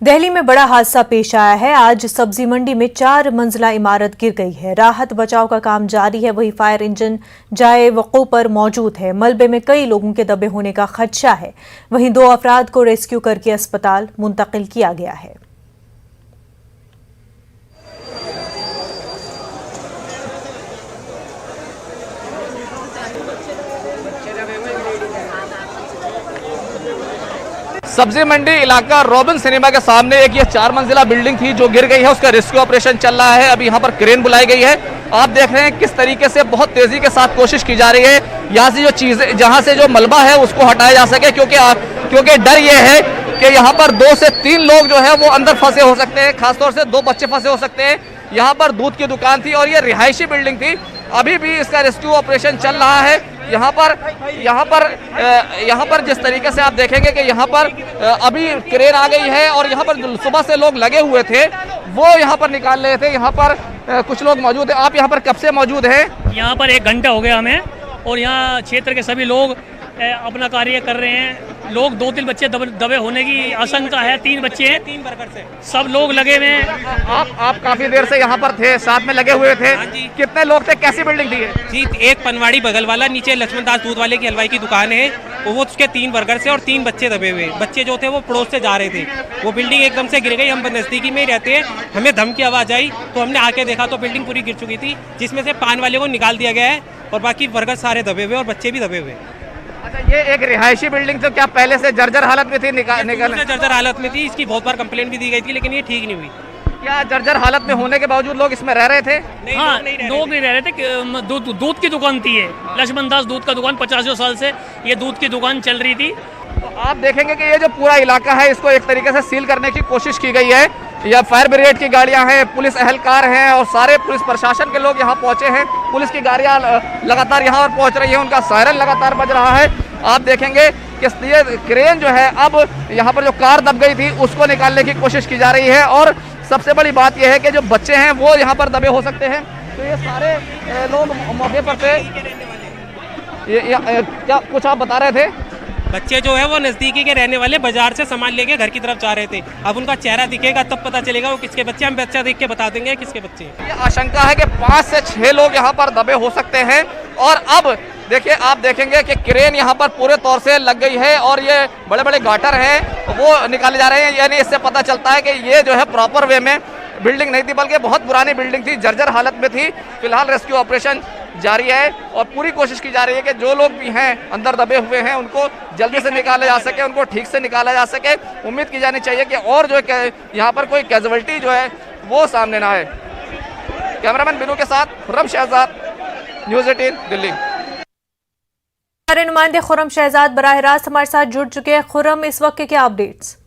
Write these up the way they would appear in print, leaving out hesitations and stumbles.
दिल्ली में बड़ा हादसा पेश आया है। आज सब्जी मंडी में 4 मंजिला इमारत गिर गई है। राहत बचाव का काम जारी है, वही फायर इंजन जाए वक़ूफ़ पर मौजूद है। मलबे में कई लोगों के दबे होने का खदशा है। वहीं 2 अफराद को रेस्क्यू करके अस्पताल मुंतकिल किया गया है। सब्जी मंडी इलाका रॉबिन सिनेमा के सामने एक ये 4 मंजिला बिल्डिंग थी जो गिर गई है। उसका रेस्क्यू ऑपरेशन चल रहा है। अभी यहाँ पर क्रेन बुलाई गई है। आप देख रहे हैं किस तरीके से बहुत तेजी के साथ कोशिश की जा रही है यहाँ से जो चीजें, जहाँ से जो मलबा है उसको हटाया जा सके, क्योंकि डर ये है कि यहाँ पर 2 से 3 लोग जो है वो अंदर फंसे हो सकते हैं। खासतौर से 2 बच्चे फंसे हो सकते हैं। यहाँ पर दूध की दुकान थी और ये रिहायशी बिल्डिंग थी। अभी भी इसका रेस्क्यू ऑपरेशन चल रहा है। यहाँ पर जिस तरीके से आप देखेंगे कि यहाँ पर अभी क्रेन आ गई है और यहाँ पर सुबह से लोग लगे हुए थे वो यहाँ पर निकाल रहे थे। यहाँ पर कुछ लोग मौजूद हैं। आप यहाँ पर कब से मौजूद हैं? यहाँ पर 1 घंटा हो गया हमें, और यहाँ क्षेत्र के सभी लोग अपना कार्य कर रहे हैं। लोग 2-3 बच्चे दबे होने की आशंका है। 3 बच्चे हैं, 3 वर्कर से सब लोग लगे हुए हैं। आप काफी देर से यहाँ पर थे, साथ में लगे हुए थे। कितने लोग थे? कैसी बिल्डिंग थी जी? एक पनवाड़ी बगल वाला, नीचे लक्ष्मण दास दूध वाले की हलवाई की दुकान है, वो उसके 3 वर्कर से और 3 बच्चे दबे हुए। बच्चे जो थे वो पड़ोस से जा रहे थे। वो बिल्डिंग एकदम से गिर गई। हम नजदीकी में ही रहते हैं। हमें धम की आवाज आई तो हमने आके देखा तो बिल्डिंग पूरी गिर चुकी थी, जिसमें से पान वाले को निकाल दिया गया है और बाकी वर्कर सारे दबे हुए और बच्चे भी दबे हुए। अच्छा, ये एक रिहायशी बिल्डिंग थी, क्या पहले से जर्जर हालत में थी? जर्जर हालत में थी। इसकी बहुत बार कंप्लेंट भी दी गई थी, लेकिन ये ठीक नहीं हुई। क्या जर्जर हालत में होने के बावजूद लोग इसमें रह रहे थे? हाँ, लोग नहीं रह रहे थे। दूध की दुकान थी ये, लक्ष्मण दास दूध का दुकान। 50 साल से ये दूध की दुकान चल रही थी। तो आप देखेंगे कि ये जो पूरा इलाका है इसको एक तरीके से सील करने की कोशिश की गई है। यह फायर ब्रिगेड की गाड़ियां हैं, पुलिस एहलकार हैं और सारे पुलिस प्रशासन के लोग यहाँ पहुंचे हैं। पुलिस की गाड़ियां लगातार यहाँ पर पहुंच रही है, उनका सायरन लगातार बज रहा है। आप देखेंगे कि ये क्रेन जो है अब यहाँ पर जो कार दब गई थी उसको निकालने की कोशिश की जा रही है। और सबसे बड़ी बात यह है कि जो बच्चे हैं वो यहाँ पर दबे हो सकते हैं। तो ये सारे लोग मौके पर थे। क्या कुछ आप बता रहे थे? बच्चे जो है वो नजदीकी के रहने वाले बाजार से सामान लेके घर की तरफ जा रहे थे। अब उनका चेहरा दिखेगा तब पता चलेगा वो किसके बच्चे। हम बच्चा देख के बता देंगे किसके बच्चे। ये आशंका है कि 5 से 6 लोग यहाँ पर दबे हो सकते हैं। और अब देखिए, आप देखेंगे कि क्रेन यहाँ पर पूरे तौर से लग गई है और ये बड़े बड़े गाटर हैं वो निकाले जा रहे हैं। यानी इससे पता चलता है कि ये जो है प्रॉपर वे में बिल्डिंग नहीं थी, बल्कि बहुत पुरानी बिल्डिंग थी, जर्जर हालत में थी। फिलहाल रेस्क्यू ऑपरेशन जारी है और पूरी कोशिश की जा रही है कि जो लोग भी हैं अंदर दबे हुए हैं उनको जल्दी से निकाला जा सके, उनको ठीक से निकाला जा सके। उम्मीद की जानी चाहिए कि और जो यहाँ पर कोई कैजुअलिटी जो है वो सामने ना आए। कैमरामैन बिनू के साथ खुर्रम शहजाद, न्यूज़ 18 दिल्ली। नुमाइंदे खुर्रम शहजाद बराह रास्त हमारे साथ जुड़ चुके हैं। खुर्रम, इस वक्त के क्या अपडेट्स?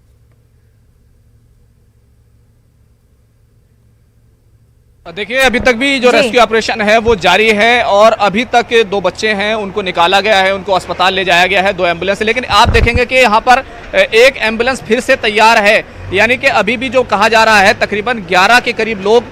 देखिए, अभी तक भी जो रेस्क्यू ऑपरेशन है वो जारी है और अभी तक 2 बच्चे हैं उनको निकाला गया है, उनको अस्पताल ले जाया गया है, 2 एम्बुलेंस। लेकिन आप देखेंगे कि यहाँ पर एक एम्बुलेंस फिर से तैयार है। यानी कि अभी भी जो कहा जा रहा है तकरीबन 11 के करीब लोग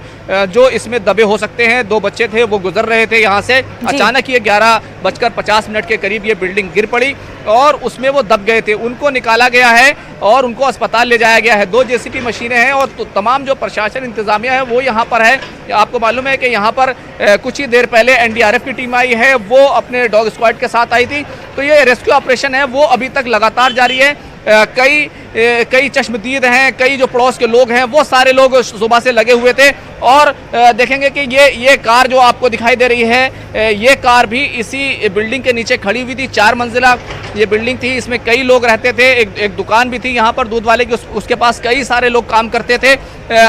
जो इसमें दबे हो सकते हैं। 2 बच्चे थे वो गुजर रहे थे यहाँ से। अचानक ये 11:50 के करीब ये बिल्डिंग गिर पड़ी और उसमें वो दब गए थे। उनको निकाला गया है और उनको अस्पताल ले जाया गया है। 2 जेसीबी मशीनें हैं और तमाम जो प्रशासन इंतजामिया है वो यहाँ पर है। आपको मालूम है कि यहाँ पर कुछ ही देर पहले एनडीआरएफ की टीम आई है, वो अपने डॉग स्क्वाड के साथ आई थी। तो ये रेस्क्यू ऑपरेशन है वो अभी तक लगातार जारी है। कई चश्मदीद हैं, कई जो पड़ोस के लोग हैं वो सारे लोग सुबह से लगे हुए थे। और देखेंगे कि ये कार जो आपको दिखाई दे रही है ये कार भी इसी बिल्डिंग के नीचे खड़ी हुई थी। 4 मंजिला ये बिल्डिंग थी, इसमें कई लोग रहते थे। एक दुकान भी थी यहाँ पर दूध वाले की, उसके पास कई सारे लोग काम करते थे।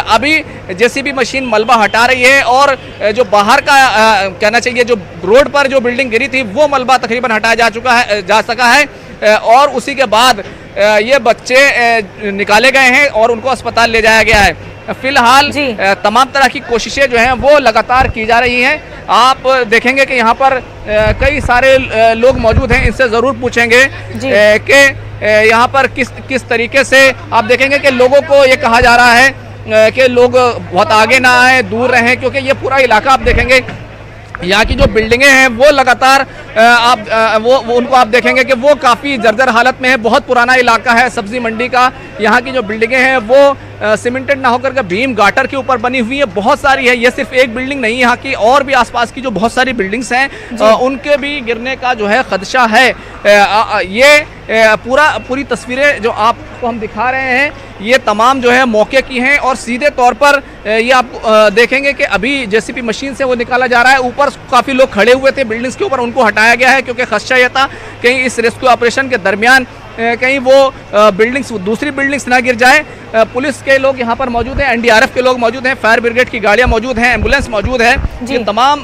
अभी जेसीबी मशीन मलबा हटा रही है और जो बाहर का कहना चाहिए जो रोड पर जो बिल्डिंग गिरी थी वो मलबा तकरीबन हटाया जा सका है। और उसी के बाद ये बच्चे निकाले गए हैं और उनको अस्पताल ले जाया गया है। फिलहाल तमाम तरह की कोशिशें जो हैं वो लगातार की जा रही हैं। आप देखेंगे कि यहाँ पर कई सारे लोग मौजूद हैं, इनसे ज़रूर पूछेंगे कि यहाँ पर किस तरीके से आप देखेंगे कि लोगों को ये कहा जा रहा है कि लोग बहुत आगे ना आए, दूर रहें, क्योंकि ये पूरा इलाका आप देखेंगे यहाँ की जो बिल्डिंगें हैं वो लगातार वो उनको आप देखेंगे कि वो काफ़ी जर्जर हालत में है। बहुत पुराना इलाका है सब्जी मंडी का। यहाँ की जो बिल्डिंगें हैं वो सीमेंटेड ना होकर के भीम गाटर के ऊपर बनी हुई है, बहुत सारी है। ये सिर्फ एक बिल्डिंग नहीं, यहाँ की और भी आसपास की जो बहुत सारी बिल्डिंग्स हैं उनके भी गिरने का जो है खदशा है। ये पूरी तस्वीरें जो आपको हम दिखा रहे हैं ये तमाम जो है मौके की हैं और सीधे तौर पर ये आप देखेंगे कि अभी जेसीबी मशीन से वो निकाला जा रहा है। ऊपर काफ़ी लोग खड़े हुए थे बिल्डिंग्स के ऊपर, उनको हटाया गया है क्योंकि खदशा ये था कहीं इस रेस्क्यू ऑपरेशन के दरमियान कहीं वो बिल्डिंग्स दूसरी बिल्डिंग्स ना गिर जाए। पुलिस के लोग यहाँ पर मौजूद हैं, एनडीआरएफ के लोग मौजूद हैं, फायर ब्रिगेड की गाड़ियाँ मौजूद हैं, एम्बुलेंस मौजूद है, ये तमाम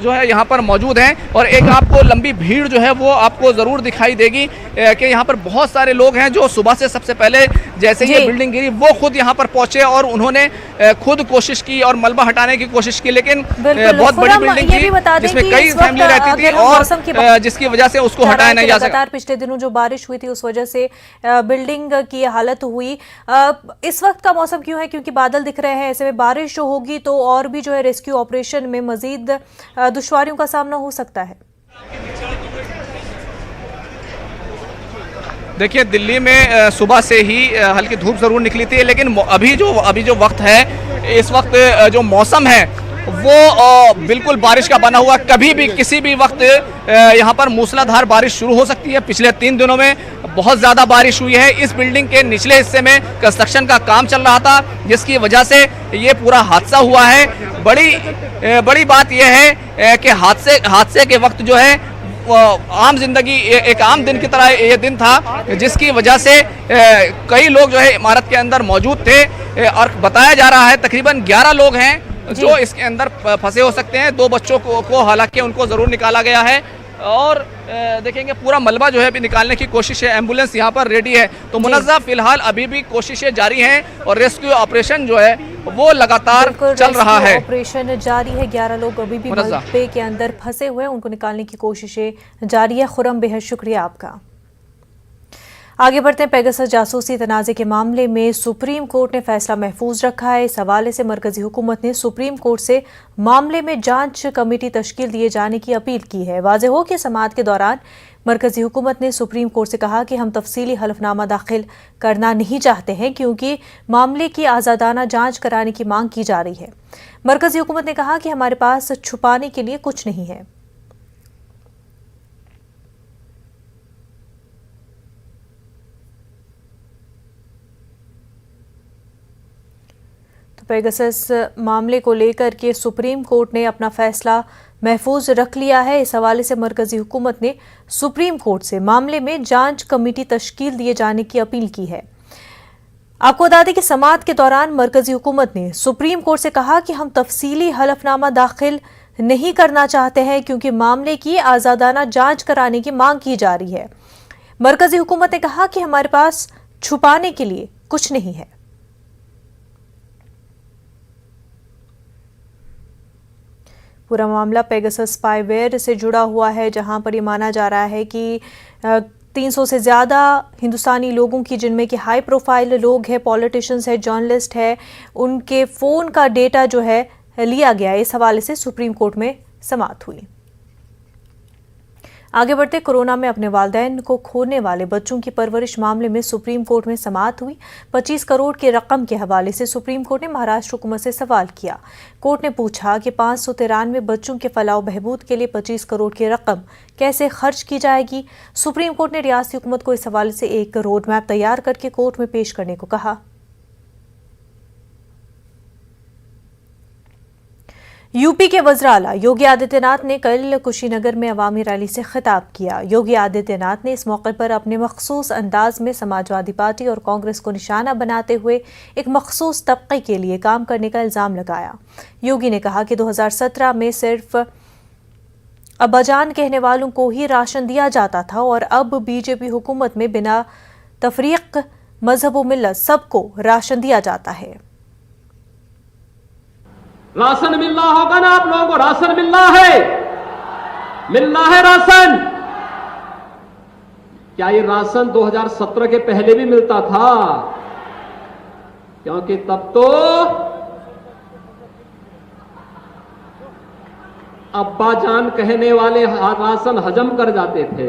जो है यहाँ पर मौजूद हैं। और एक आपको लंबी भीड़ जो है वो आपको ज़रूर दिखाई देगी कि यहाँ पर बहुत सारे लोग हैं जो सुबह से सबसे पहले जैसे ये बिल्डिंग गिरी वो खुद यहाँ पर पहुंचे और उन्होंने खुद कोशिश की और मलबा हटाने की कोशिश की, लेकिन बहुत बड़ी बिल्डिंग थी जिसमें कई फैमिली रहती थी और जिसकी वजह से उसको हटाया नहीं जा सका। पिछले दिनों जो बारिश हुई थी उस वजह से बिल्डिंग की हालत हुई। इस वक्त का मौसम क्यों है? क्योंकि बादल दिख रहे हैं, ऐसे में बारिश जो होगी तो और भी जो है रेस्क्यू ऑपरेशन में मजीद दुश्वारियों का सामना हो सकता है। देखिए दिल्ली में सुबह से ही हल्की धूप जरूर निकली थी, लेकिन अभी जो वक्त है, इस वक्त जो मौसम है वो बिल्कुल बारिश का बना हुआ। कभी भी किसी भी वक्त यहाँ पर मूसलाधार बारिश शुरू हो सकती है। पिछले 3 दिनों में बहुत ज़्यादा बारिश हुई है। इस बिल्डिंग के निचले हिस्से में कंस्ट्रक्शन का काम चल रहा था जिसकी वजह से ये पूरा हादसा हुआ है। बड़ी बात यह है कि हादसे के वक्त जो है आम जिंदगी एक आम दिन की तरह ये दिन था, जिसकी वजह से कई लोग जो है इमारत के अंदर मौजूद थे और बताया जा रहा है तकरीबन 11 लोग हैं जो इसके अंदर फंसे हो सकते हैं। 2 बच्चों को हालांकि उनको जरूर निकाला गया है और देखेंगे पूरा मलबा जो है अभी निकालने की कोशिश है। एम्बुलेंस यहाँ पर रेडी है। तो मुनज़्ज़म फिलहाल अभी भी कोशिशें जारी हैं और रेस्क्यू ऑपरेशन जो है वो लगातार चल रहा है। ऑपरेशन जारी है। 11 लोग अभी भी मलबे के अंदर फंसे हुए हैं, उनको निकालने की कोशिशें जारी है। खुरम, बेहद शुक्रिया आपका। आगे बढ़ते हैं। पेगासस जासूसी तनाज़े के मामले में सुप्रीम कोर्ट ने फैसला महफूज रखा है। इस हवाले से मरकजी हुकूमत ने सुप्रीम कोर्ट से मामले में जांच कमेटी तश्कील दिए जाने की अपील की है। वाज़ेह हो कि समाअत के दौरान मरकजी हुकूमत ने सुप्रीम कोर्ट से कहा कि हम तफसीली हलफनामा दाखिल करना नहीं चाहते हैं क्योंकि मामले की आज़ादाना जांच कराने की मांग की जा रही है। मरकजी हुकूमत ने कहा कि हमारे पास छुपाने के लिए कुछ नहीं है। पेगासस मामले को लेकर के सुप्रीम कोर्ट ने अपना फैसला महफूज रख लिया है। इस हवाले से मरकजी हुकूमत ने सुप्रीम कोर्ट से मामले में जांच कमेटी तश्कील दिए जाने की अपील की है। आपको बता दें कि समाअत के दौरान मरकजी हुकूमत ने सुप्रीम कोर्ट से कहा कि हम तफसीली हलफनामा दाखिल नहीं करना चाहते हैं क्योंकि मामले की आज़ादाना जांच कराने की मांग की जा रही है। मरकजी हुकूमत ने कहा कि हमारे पास छुपाने के लिए कुछ नहीं है। पूरा मामला पेगासस स्पाईवेयर से जुड़ा हुआ है, जहां पर ये माना जा रहा है कि 300 से ज़्यादा हिंदुस्तानी लोगों की, जिनमें कि हाई प्रोफाइल लोग हैं, पॉलिटिशियंस है, जर्नलिस्ट है, उनके फ़ोन का डेटा जो है लिया गया। इस हवाले से सुप्रीम कोर्ट में समाअत हुई। आगे बढ़ते कोरोना में अपने वालिदैन को खोने वाले बच्चों की परवरिश मामले में सुप्रीम कोर्ट में समाअत हुई। 25 करोड़ की रकम के हवाले से सुप्रीम कोर्ट ने महाराष्ट्र हुकूमत से सवाल किया। कोर्ट ने पूछा कि 593 बच्चों के फलाह बहबूद के लिए 25 करोड़ की रकम कैसे खर्च की जाएगी। सुप्रीम कोर्ट ने रियासती हुकूमत को इस हवाले से एक रोड मैप तैयार करके कोर्ट में पेश करने को कहा। यूपी के वज़ीर-ए-आला योगी आदित्यनाथ ने कल कुशीनगर में अवामी रैली से खिताब किया। योगी आदित्यनाथ ने इस मौके पर अपने मखसूस अंदाज में समाजवादी पार्टी और कांग्रेस को निशाना बनाते हुए एक मखसूस तबके के लिए काम करने का इल्ज़ाम लगाया। योगी ने कहा कि 2017 में सिर्फ अब्बाजान कहने वालों को ही राशन दिया जाता था और अब बीजेपी हुकूमत में बिना तफरीक मजहब व मिल्लत सबको राशन दिया जाता है। राशन मिल रहा होगा ना आप लोगों को? राशन मिल रहा है राशन। क्या ये राशन 2017 के पहले भी मिलता था? क्योंकि अब्बा जान कहने वाले राशन हजम कर जाते थे।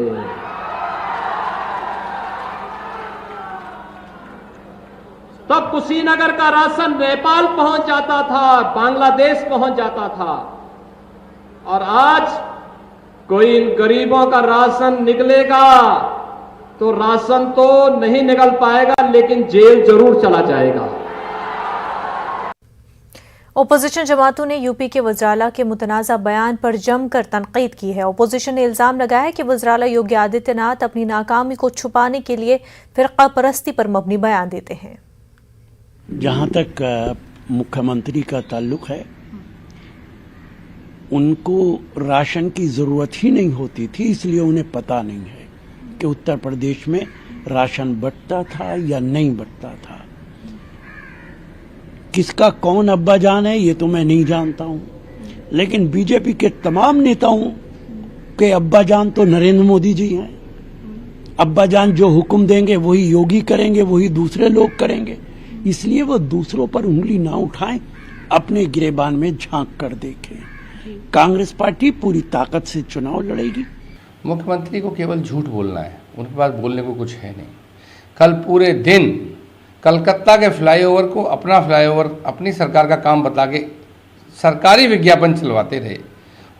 तब कुशीनगर का राशन नेपाल पहुंच जाता था, बांग्लादेश पहुंच जाता था। और आज कोई इन गरीबों का राशन निकलेगा तो राशन तो नहीं निकल पाएगा, लेकिन जेल जरूर चला जाएगा। ओपोजिशन जमातों ने यूपी के वज़राला के मुतनाज़ा बयान पर जमकर तनकीद की है। ओपोजिशन ने इल्ज़ाम लगाया है कि वज़राला योगी आदित्यनाथ अपनी नाकामी को छुपाने के लिए फ़िरक़ा परस्ती पर मबनी बयान देते हैं। जहाँ तक मुख्यमंत्री का ताल्लुक है, उनको राशन की ज़रूरत ही नहीं होती थी, इसलिए उन्हें पता नहीं है कि उत्तर प्रदेश में राशन बंटता था या नहीं बंटता था। किसका कौन अब्बा जान है ये तो मैं नहीं जानता हूं, लेकिन बीजेपी के तमाम नेताओं के अब्बा जान तो नरेंद्र मोदी जी हैं। अब्बा जान जो हुक्म देंगे वही योगी करेंगे, वही दूसरे लोग करेंगे। इसलिए वो दूसरों पर उंगली ना उठाएं, अपने गिरेबान में झांक कर देखें। कांग्रेस पार्टी पूरी ताकत से चुनाव लड़ेगी। मुख्यमंत्री को केवल झूठ बोलना है, उनके पास बोलने को कुछ है नहीं। कल पूरे दिन कलकत्ता के फ्लाईओवर को अपना फ्लाईओवर, अपनी सरकार का काम बता के सरकारी विज्ञापन चलवाते रहे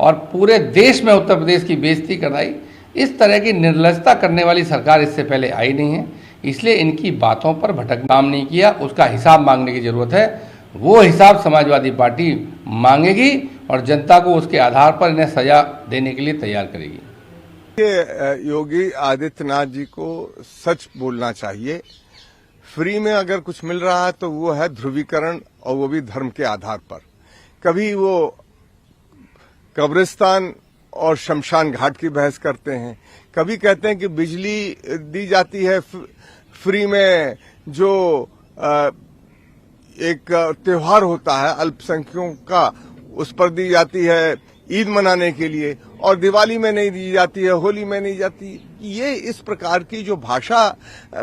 और पूरे देश में उत्तर प्रदेश की बेइज्जती कराई। इस तरह की निर्लजता करने वाली सरकार इससे पहले आई नहीं है, इसलिए इनकी बातों पर भटक काम नहीं किया। उसका हिसाब मांगने की जरूरत है। वो हिसाब समाजवादी पार्टी मांगेगी और जनता को उसके आधार पर इन्हें सजा देने के लिए तैयार करेगी। योगी आदित्यनाथ जी को सच बोलना चाहिए। फ्री में अगर कुछ मिल रहा है तो वो है ध्रुवीकरण, और वो भी धर्म के आधार पर। कभी वो कब्रिस्तान और शमशान घाट की बहस करते हैं, कभी कहते हैं कि बिजली दी जाती है फ्री में, जो एक त्योहार होता है अल्पसंख्यकों का, उस पर दी जाती है ईद मनाने के लिए, और दिवाली में नहीं दी जाती है, होली में नहीं जाती। ये इस प्रकार की जो भाषा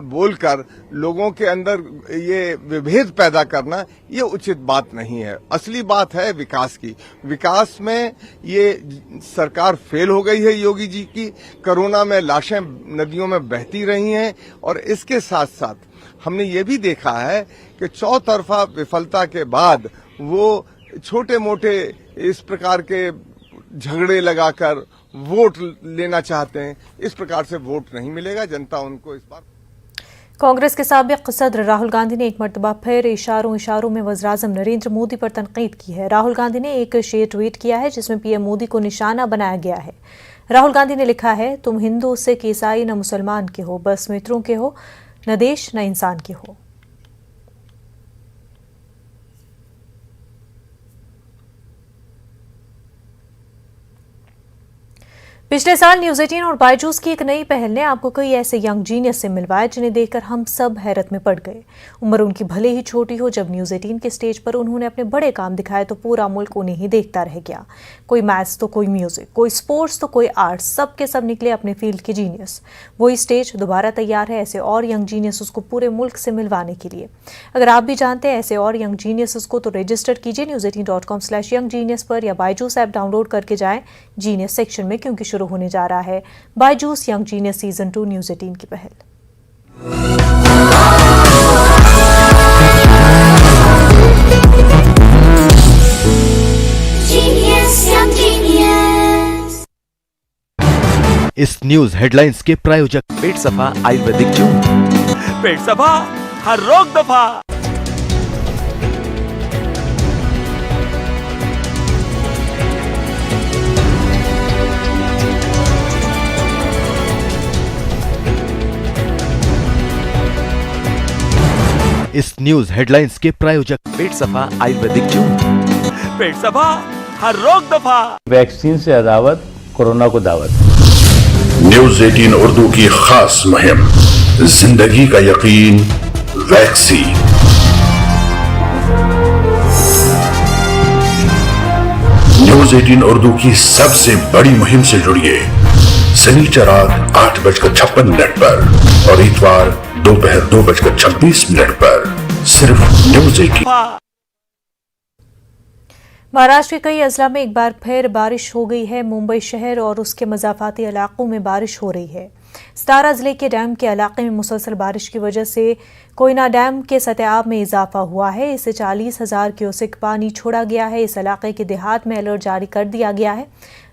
बोलकर लोगों के अंदर ये विभेद पैदा करना, ये उचित बात नहीं है। असली बात है विकास की। विकास में ये सरकार फेल हो गई है योगी जी की। कोरोना में लाशें नदियों में बहती रही हैं, और इसके साथ साथ हमने ये भी देखा है कि चौतरफा विफलता के बाद वो छोटे मोटे इस प्रकार के झगड़े लगाकर वोट लेना चाहते हैं। इस प्रकार से वोट नहीं मिलेगा, जनता उनको इस बार। कांग्रेस के साबिक सदर राहुल गांधी ने एक मरतबा फिर इशारों में वज़ीर-ए-आज़म नरेंद्र मोदी पर तनकीद की है। राहुल गांधी ने एक शेयर ट्वीट किया है जिसमें पीएम मोदी को निशाना बनाया गया है। राहुल गांधी ने लिखा है, तुम हिंदू, सिख, ईसाई न मुसलमान के हो, बस मित्रों के हो, न देश न इंसान के हो। पिछले साल न्यूज़ 18 और बायजूस की एक नई पहल ने आपको कई ऐसे यंग जीनियस से मिलवाया जिन्हें देखकर हम सब हैरत में पड़ गए। उम्र उनकी भले ही छोटी हो, जब न्यूज़ 18 के स्टेज पर उन्होंने अपने बड़े काम दिखाए तो पूरा मुल्क उन्हें ही देखता रह गया। कोई मैथ्स तो कोई म्यूजिक, कोई स्पोर्ट्स तो कोई आर्ट्स, सब के सब निकले अपने फील्ड के जीनियस। वही स्टेज दोबारा तैयार है ऐसे और यंग जीनियस को पूरे मुल्क से मिलवाने के लिए। अगर आप भी जानते हैं ऐसे और यंग जीनियस को, तो रजिस्टर कीजिए news18.com/younggenius पर, या बायजूस ऐप डाउनलोड करके जाएं जीनियस सेक्शन में, क्योंकि शुरू होने जा रहा है Byju's young genius season 2 news 18 की पहल। इस न्यूज हेडलाइंस के प्रायोजक पेट सफा आयुर्वेदिक जून। पेट सफा, हर रोग दफा। इस न्यूज हेडलाइंस के प्रायोजक पेट सफा आयुर्वेदिक जून। पेट सफा, हर रोग दफा। वैक्सीन से अदावत, कोरोना को दावत। न्यूज 18 उर्दू की खास मुहिम, जिंदगी का यकीन, वैक्सीन। न्यूज 18 उर्दू की सबसे बड़ी मुहिम से जुड़िए शनिचर रात 8:56 पर और इतवार दोपहर 2:26 पर, सिर्फ न्यूज 18। महाराष्ट्र के कई अजला में एक बार फिर बारिश हो गई है। मुंबई शहर और उसके मज़ाफ़ाती इलाकों में बारिश हो रही है। सतारा जिले के डैम के इलाके में मुसलसल बारिश की वजह से कोयना डैम के सतह में इजाफा हुआ है। इससे 40,000 क्यूसेक पानी छोड़ा गया है। इस इलाके के देहात में अलर्ट जारी कर दिया गया है।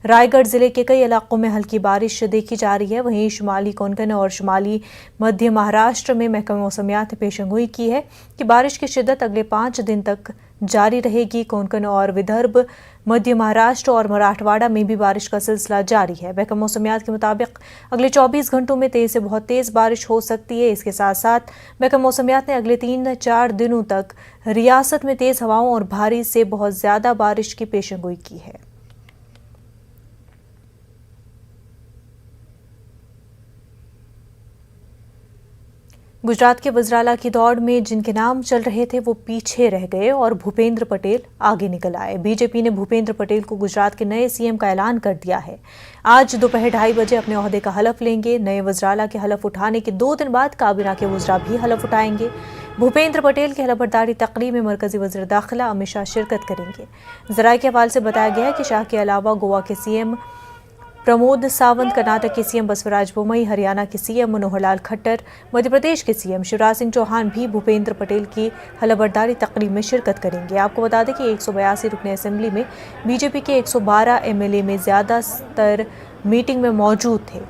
रायगढ़ जिले के कई इलाकों में हल्की बारिश देखी जा रही है। वहीं शुमाली कोंकण और शुमाली मध्य महाराष्ट्र में महकमा मौसमियात ने पेशेंगोई की है कि बारिश की शिद्दत अगले 5 दिन तक जारी रहेगी। कोंकण और विदर्भ, मध्य महाराष्ट्र और मराठवाड़ा में भी बारिश का सिलसिला जारी है। महकमा मौसमियात के मुताबिक अगले 24 घंटों में तेज से बहुत तेज बारिश हो सकती है। इसके साथ साथ महकमा मौसमियात ने अगले 3-4 दिनों तक रियासत में तेज हवाओं और भारी से बहुत ज्यादा बारिश की पेशेंगोई की है। गुजरात के वज़राला की दौड़ में जिनके नाम चल रहे थे वो पीछे रह गए और भूपेंद्र पटेल आगे निकल आए। बीजेपी ने भूपेंद्र पटेल को गुजरात के नए सीएम का ऐलान कर दिया है। आज दोपहर 2:30 बजे अपने ओहदे का हलफ लेंगे। नए वज़राला के हलफ उठाने के 2 दिन बाद काबीना के वज़रा भी हलफ उठाएंगे। भूपेंद्र पटेल के हलफबरदारी तकरीब में मरकजी वज़ीर दाखिला अमित शाह शिरकत करेंगे। ज़राए के हवाले से बताया गया है कि शाह के अलावा गोवा के सीएम प्रमोद सावंत, कर्नाटक के सीएम बसवराज बोम्मई, हरियाणा के सीएम मनोहर लाल खट्टर, मध्य प्रदेश के सीएम शिवराज सिंह चौहान भी भूपेंद्र पटेल की हलफबरदारी तकरीब में शिरकत करेंगे। आपको बता दें कि 182 रुकने असेंबली में बीजेपी के 112 एमएलए में ज़्यादातर मीटिंग में मौजूद थे।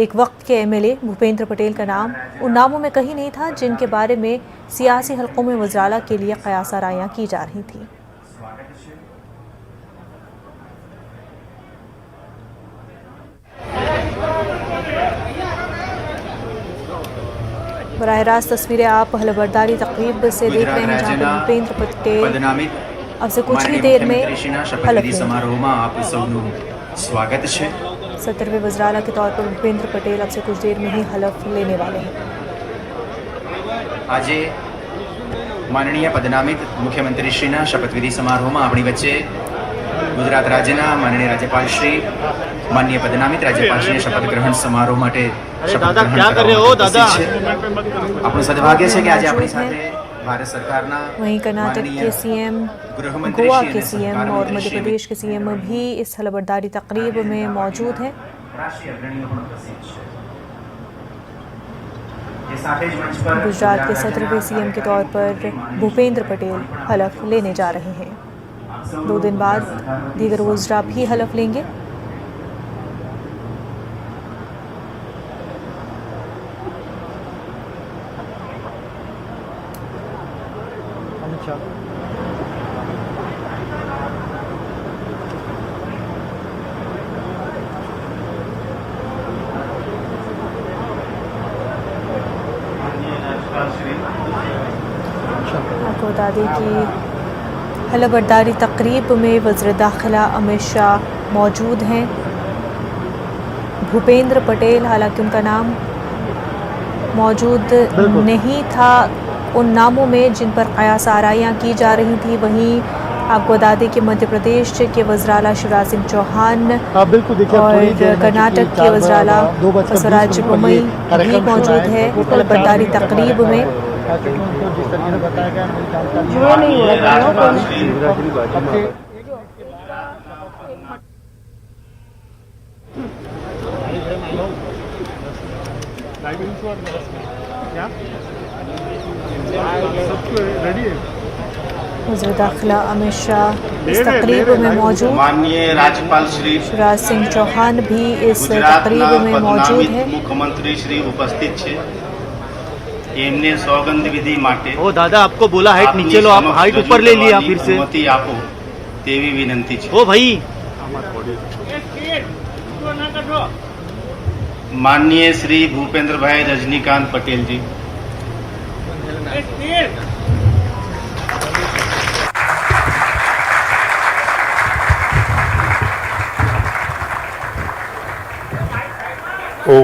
एक वक्त के एमएलए भूपेंद्र पटेल का नाम उन नामों में कहीं नहीं था जिनके बारे में सियासी हलकों में वज़राला के लिए क़यास आराइयां की जा रही थी। बराह रास्त तस्वीरें आप हलफबरदारी तकरीब से देख रहे हैं, जहां पर भूपेंद्र पटेल अब से कुछ ही देर में हलफ स्वागत है। 17वें वज़राला के तौर पर भूपेंद्र पटेल अब से कुछ देर में ही हलफ लेने वाले हैं। आज माननीय पदनामित मुख्यमंत्रीश्रीना शपथविधि समारोहમાં આપણી વચ્ચે ગુજરાત રાજ્યના માનનીય રાજ્યપાલશ્રી, માનનીય પદનામિત રાજ્યપાલશ્રીએ શપથ ગ્રહણ સમારોહ માટે શપથ ગ્રહણ આપણું સદભાગ્ય છે કે આજે આપણી સાથે भारत सरकारना वहीं कर्नाटक के सीएम, गोवा के सीएम और मध्य प्रदेश के सीएम भी इस हलफबरदारी तकरीब में मौजूद हैं। गुजरात के 17वें सीएम के तौर पर भूपेंद्र पटेल हलफ लेने जा रहे हैं। 2 दिन बाद दीगर वज़रा भी हलफ लेंगे। आपको बता दें कि हलफबरदारी तकरीब में वज़ीर दाखिला अमित शाह मौजूद हैं। भूपेंद्र पटेल, हालांकि उनका नाम मौजूद नहीं था उन नामों में जिन पर क़यास आराइयां की जा रही थी। वहीं आपको बता दें कि मध्य प्रदेश के वज़राला शिवराज सिंह चौहान और कर्नाटक के वज़राला बसवराज बोम्मई भी मौजूद है हलफबरदारी तकरीब में। वज़ीर दाखिला अमित शाह इस तकरीब में मौजूद, माननीय राज्यपाल श्री शिवराज सिंह चौहान भी इस तकरीब में मौजूद है। मुख्यमंत्री श्री उपस्थित है। एमने सौगंध विधि माटे ओ दादा आपको बोला हाइट नीचे लो, आप हाइट ऊपर ले लिया फिर से। अनुमति आपो तेवी विनंती छे। ओ भाई माननीय श्री भूपेंद्र भाई रजनीकांत पटेल जी, ओ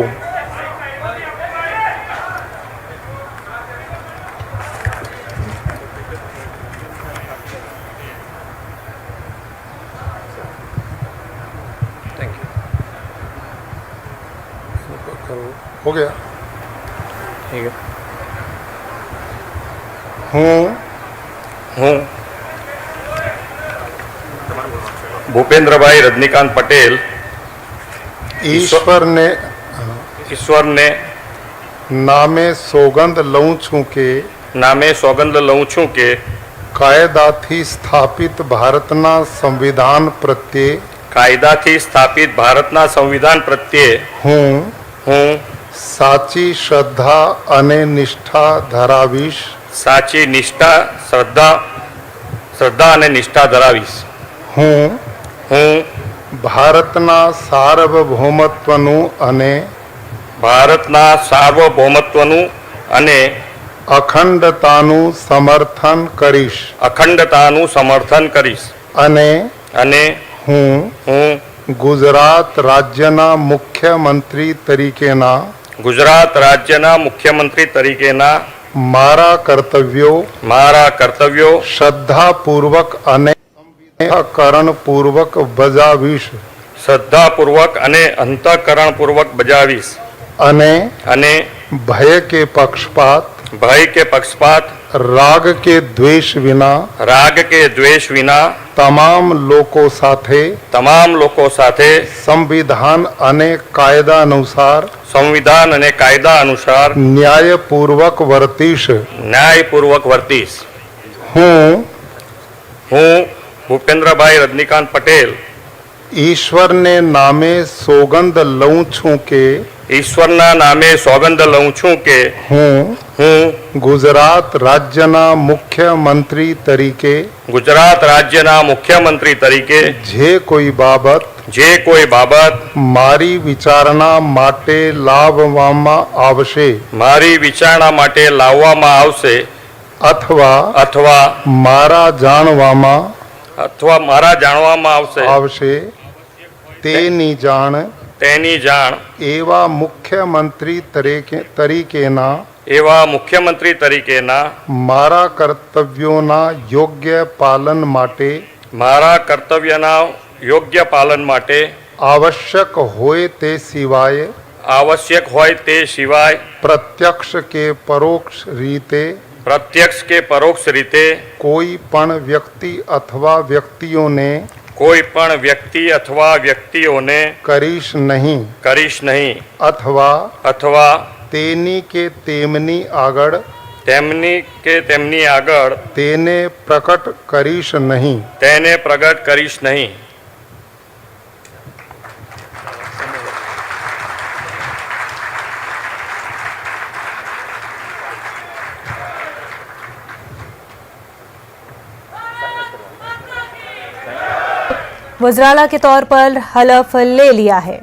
हो गया। ठीक है। हूँ हूँ भूपेंद्र भाई रजनीकांत पटेल ईश्वर ने नामे सौगंध लऊं छूं के कायदाથી સ્થાપિત ભારતના સંવિધાન પ્રત્યે હું સાચી શ્રદ્ધા અને નિષ્ઠા ધરાવીશ હું ભારતના સાર્વભૌમત્વનું અને અખંડતાનું સમર્થન કરીશ અને હું ગુજરાત રાજ્યના મુખ્યમંત્રી તરીકેના મારા કર્તવ્યો શ્રદ્ધાપૂર્વક અને અંતઃકરણપૂર્વક બજાવીશ અને ભય કે પક્ષપાત રાગ કે દ્વેષ વિના તમામ લોકો સાથે સંવિધાન અને કાયદા અનુસાર ન્યાયપૂર્વક વર્તીશ હું भूपेंद्र भाई रजनीकांत पटेल ईश्वरने नामे सौगंध लऊं छूं के હું ગુજરાત રાજ્યના મુખ્યમંત્રી તરીકે જે કોઈ બાબત મારી વિચારણા માટે લાવવામાં આવશે અથવા મારા જાણવામાં આવશે તેની જાણ એવા મુખ્યમંત્રી તરીકેના મારા કર્તવ્યોના યોગ્ય પાલન માટે આવશ્યક હોય તે સિવાય પ્રત્યક્ષ કે પરોક્ષ રીતે કોઈ પણ વ્યક્તિ અથવા વ્યક્તિઓને કરીશ નહીં અથવા તેની કે તેમની આગળ તેને પ્રકટ કરીશ નહીં वज़राला के तौर पर हलफ ले लिया है।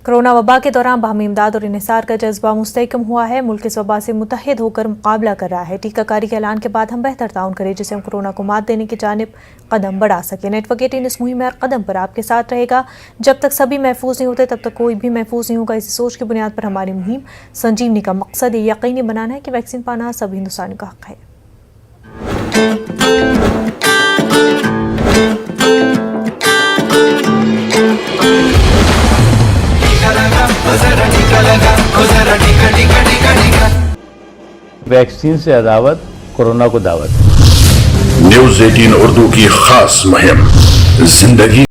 कोरोना वबा के दौरान बाहमी इमदाद और इन्हिसार का जज्बा मुस्तहकम हुआ है। मुल्क इस वबा से मुत्तहिद होकर मुकाबला कर रहा है। टीकाकारी के ऐलान के बाद हम बेहतर ताउन करें जिससे हम कोरोना को मात देने की जानिब कदम बढ़ा सकें। नेटवर्क 18 इस मुहिम में हर कदम पर आपके साथ रहेगा। जब तक सभी महफूज नहीं होते तब तक कोई भी महफूज नहीं होगा। इसी सोच की बुनियाद पर हमारी मुहिम संजीवनी का मकसद ये यकीनी बनाना है कि वैक्सीन पाना सभी हिंदुस्तानियों का हक है। वैक्सीन से अदावत, कोरोना को दावत। न्यूज 18 उर्दू की खास मुहिम जिंदगी